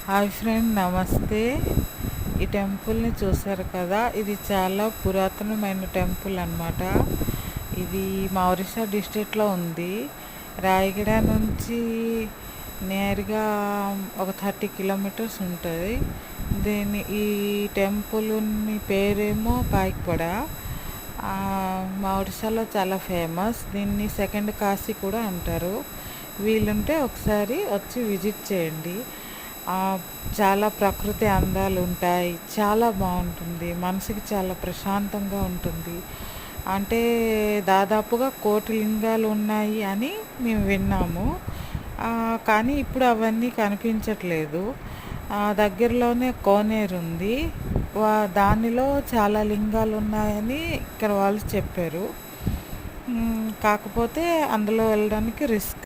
Hi friend, నమస్తే. ఈ టెంపుల్ని చూసారు కదా, ఇది చాలా పురాతనమైన టెంపుల్ అన్నమాట. ఇది మా ఒరిస్సా డిస్ట్రిక్ట్లో ఉంది. రాయగడ నుంచి నేరుగా ఒక 30 కిలోమీటర్స్ ఉంటుంది. ఈ టెంపుల్ని పేరేమో పాయిక్పడ. మా ఒడిశాలో చాలా ఫేమస్. దీన్ని సెకండ్ కాశీ కూడా అంటారు. వీలుంటే ఒకసారి వచ్చి విజిట్ చేయండి. చాలా ప్రకృతి అందాలు ఉంటాయి. చాలా బాగుంటుంది. మనసుకి చాలా ప్రశాంతంగా ఉంటుంది. అంటే దాదాపుగా 1,00,00,000 లింగాలు ఉన్నాయి అని మేము విన్నాము. కానీ ఇప్పుడు అవన్నీ కనిపించట్లేదు. దగ్గరలోనే కోనేరు ఉంది. దానిలో చాలా లింగాలు ఉన్నాయని ఇక్కడ వాళ్ళు చెప్పారు. కాకపోతే అందులో వెళ్ళడానికి రిస్క్.